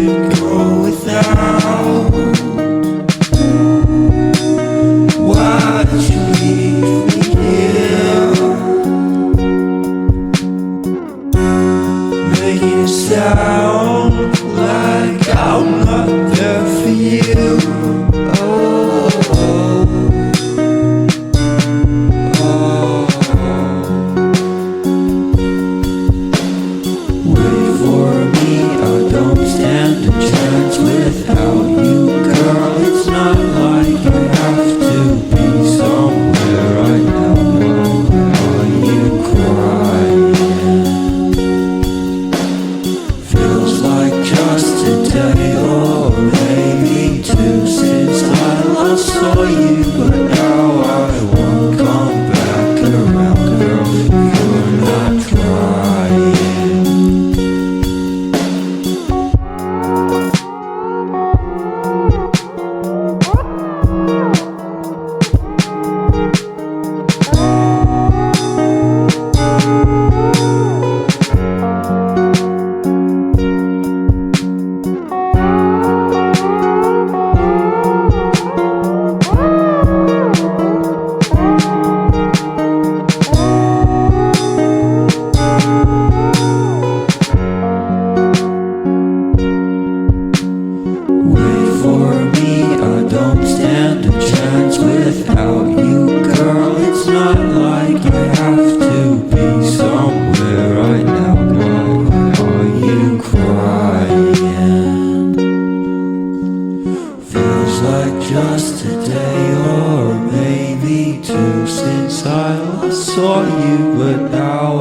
you'd go without. Why'd you leave me here, making it sound like I'm not there for you? Wait for me, I don't stand a chance without you, girl. It's not like I have to be somewhere right now. Are you crying? Feels like just a day or maybe two since I last saw you, but now I won't come back around, girl. You're not crying. Wait for me, I don't stand a chance without you, girl. It's not like I have to be somewhere right now. Why are you crying? Feels like just a day or maybe two since I last saw you, but now